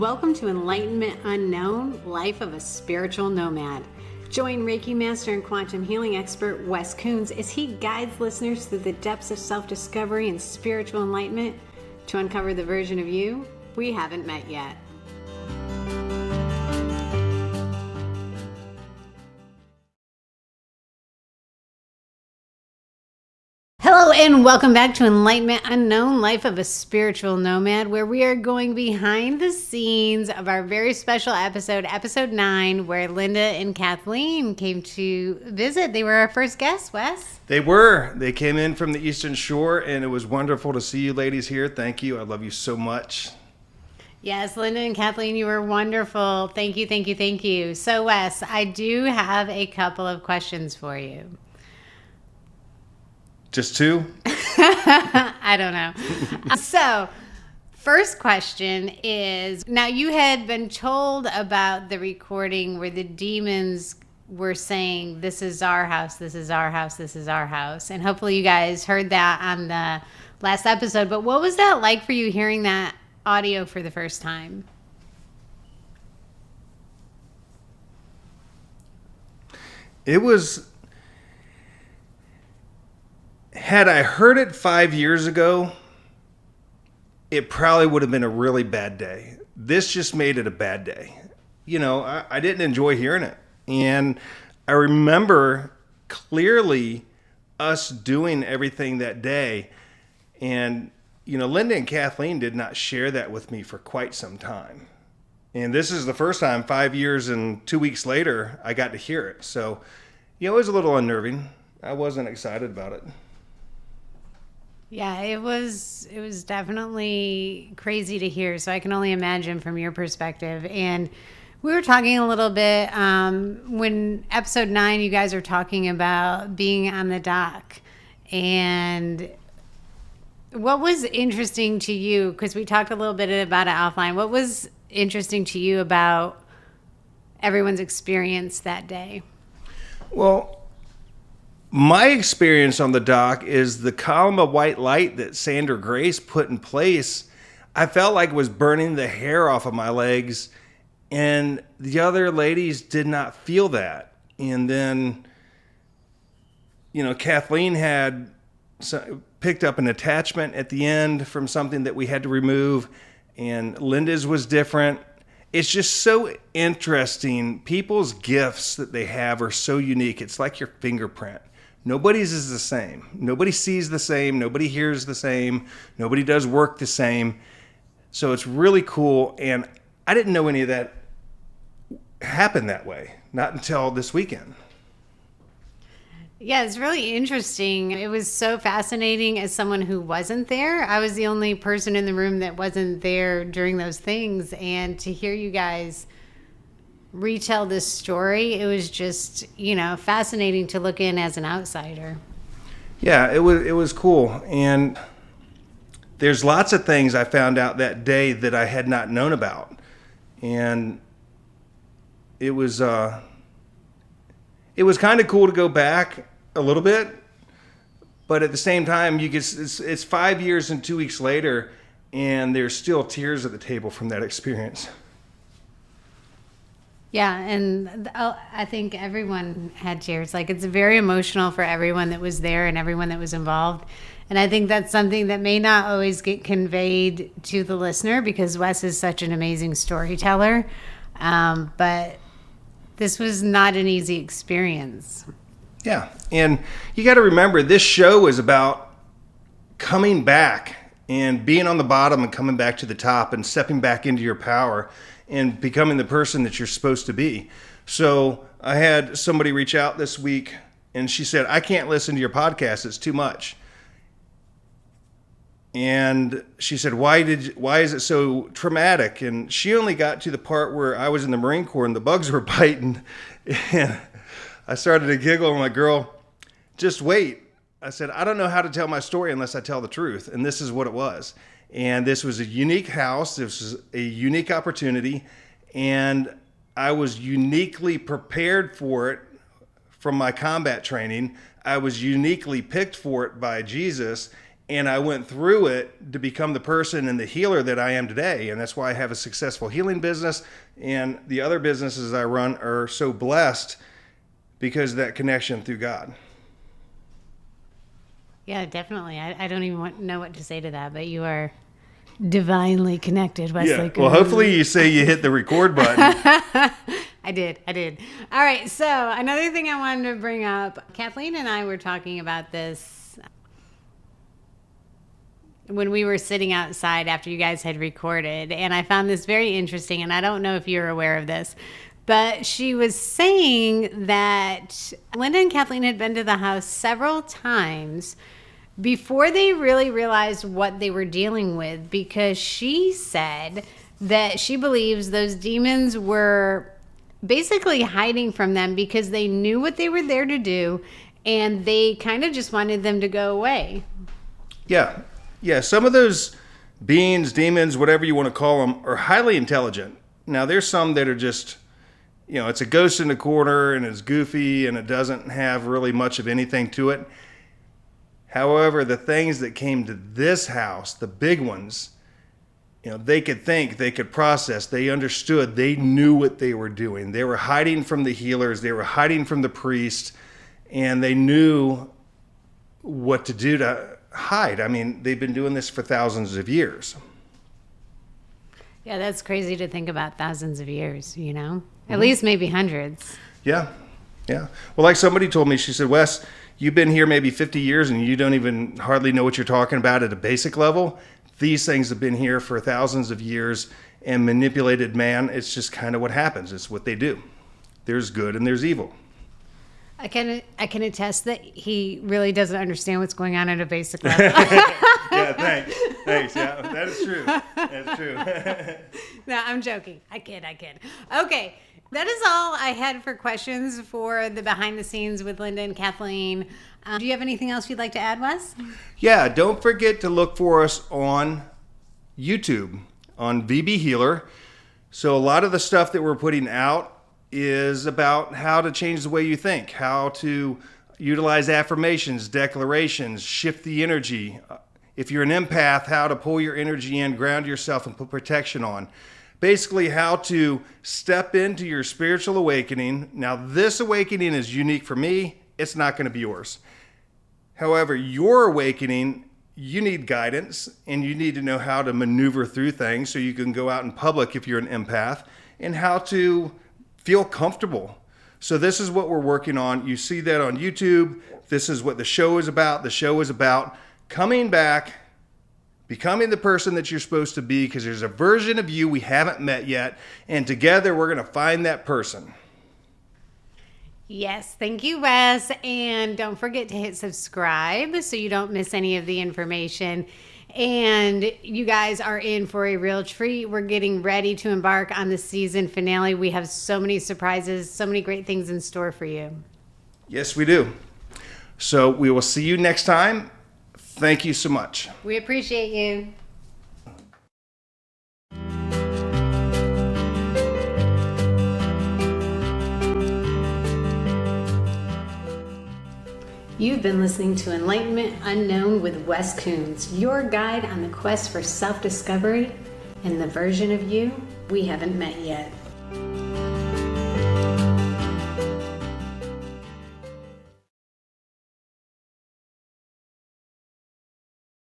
Welcome to Enlightenment Unknown, Life of a Spiritual Nomad. Join Reiki Master and Quantum Healing expert Wes Coons as he guides listeners through the depths of self-discovery and spiritual enlightenment to uncover the version of you we haven't met yet. Hello and welcome back to Enlightenment Unknown, Life of a Spiritual Nomad, where we are going behind the scenes of our very special episode, episode 9, where Linda and Kathleen came to visit. They were our first guests, Wes. They were. They came in from the Eastern Shore, and it was wonderful to see you ladies here. Thank you. I love you so much. Yes, Linda and Kathleen, you were wonderful. Thank you, thank you, thank you. So, Wes, I do have a couple of questions for you. Just two? I don't know. So, first question is, now you had been told about the recording where the demons were saying, this is our house, this is our house, this is our house. And hopefully you guys heard that on the last episode. But what was that like for you hearing that audio for the first time? It was... Had I heard it 5 years ago, it probably would have been a really bad day. This just made it a bad day. You know, I didn't enjoy hearing it. And I remember clearly us doing everything that day. And, you know, Linda and Kathleen did not share that with me for quite some time. And this is the first time, 5 years and 2 weeks later, I got to hear it. So, you know, it was a little unnerving. I wasn't excited about it. Yeah, it was definitely crazy to hear. So I can only imagine from your perspective. And we were talking a little bit when episode 9, you guys are talking about being on the dock. And what was interesting to you, because we talked a little bit about it offline, what was interesting to you about everyone's experience that day? Well, my experience on the dock is the column of white light that Sandra Grace put in place. I felt like it was burning the hair off of my legs, and the other ladies did not feel that. And then, you know, Kathleen had picked up an attachment at the end from something that we had to remove, and Linda's was different. It's just so interesting. People's gifts that they have are so unique. It's like your fingerprint. Nobody's is the same. Nobody sees the same. Nobody hears the same. Nobody does work the same. So it's really cool. And I didn't know any of that happened that way. Not until this weekend. Yeah, it's really interesting. It was so fascinating as someone who wasn't there. I was the only person in the room that wasn't there during those things. And to hear you guys retell this story, it was just, you know, fascinating to look in as an outsider. Yeah, it was cool. And there's lots of things I found out that day that I had not known about. And it was kind of cool to go back a little bit, but at the same time, it's 5 years and 2 weeks later, and there's still tears at the table from that experience. Yeah, and I think everyone had tears. Like, it's very emotional for everyone that was there and everyone that was involved. And I think that's something that may not always get conveyed to the listener because Wes is such an amazing storyteller. But this was not an easy experience. Yeah, and you got to remember, this show is about coming back and being on the bottom and coming back to the top and stepping back into your power and becoming the person that you're supposed to be. So I had somebody reach out this week, and she said, I can't listen to your podcast. It's too much. And she said, why is it so traumatic? And she only got to the part where I was in the Marine Corps and the bugs were biting. And I started to giggle. I'm like, girl, just wait. I said, I don't know how to tell my story unless I tell the truth. And this is what it was. And this was a unique house. This was a unique opportunity. And I was uniquely prepared for it from my combat training. I was uniquely picked for it by Jesus. And I went through it to become the person and the healer that I am today. And that's why I have a successful healing business. And the other businesses I run are so blessed because of that connection through God. Yeah, definitely. I don't even know what to say to that, but you are divinely connected, Wesley. Yeah. Well, hopefully you say you hit the record button. I did. All right. So another thing I wanted to bring up, Kathleen and I were talking about this when we were sitting outside after you guys had recorded, and I found this very interesting, and I don't know if you're aware of this, but she was saying that Linda and Kathleen had been to the house several times before they really realized what they were dealing with, because she said that she believes those demons were basically hiding from them because they knew what they were there to do, and they kind of just wanted them to go away. Yeah. Yeah, some of those beings, demons, whatever you want to call them, are highly intelligent. Now, there's some that are just, it's a ghost in the corner and it's goofy and it doesn't have really much of anything to it. However, the things that came to this house, the big ones, they could think, they could process, they understood, they knew what they were doing. They were hiding from the healers, they were hiding from the priest, and they knew what to do to hide. I mean, they've been doing this for thousands of years. Yeah, that's crazy to think about, thousands of years, At least maybe hundreds. Yeah. Well, like somebody told me, she said, Wes, you've been here maybe 50 years and you don't even hardly know what you're talking about at a basic level. These things have been here for thousands of years and manipulated man. It's just kind of what happens. It's what they do. There's good and there's evil. I can attest that he really doesn't understand what's going on at a basic level. Yeah, thanks. Yeah, that is true. That's true. No, I'm joking. I kid. Okay, that is all I had for questions for the behind the scenes with Linda and Kathleen. Do you have anything else you'd like to add, Wes? Yeah, don't forget to look for us on YouTube, on VB Healer. So a lot of the stuff that we're putting out is about how to change the way you think, how to utilize affirmations, declarations, shift the energy. If you're an empath, how to pull your energy in, ground yourself, and put protection on. Basically, how to step into your spiritual awakening. Now, this awakening is unique for me. It's not going to be yours. However, your awakening, you need guidance, and you need to know how to maneuver through things so you can go out in public if you're an empath, and how to feel comfortable. So this is what we're working on. You see that on YouTube. This is what the show is about. The show is about coming back, becoming the person that you're supposed to be, because there's a version of you we haven't met yet, and together we're going to find that person. Yes, thank you, Wes. And don't forget to hit subscribe so you don't miss any of the information. And you guys are in for a real treat. We're getting ready to embark on the season finale. We have so many surprises, so many great things in store for you. Yes, we do. So we will see you next time. Thank you so much. We appreciate you. You've been listening to Enlightenment Unknown with Wes Coons, your guide on the quest for self-discovery and the version of you we haven't met yet.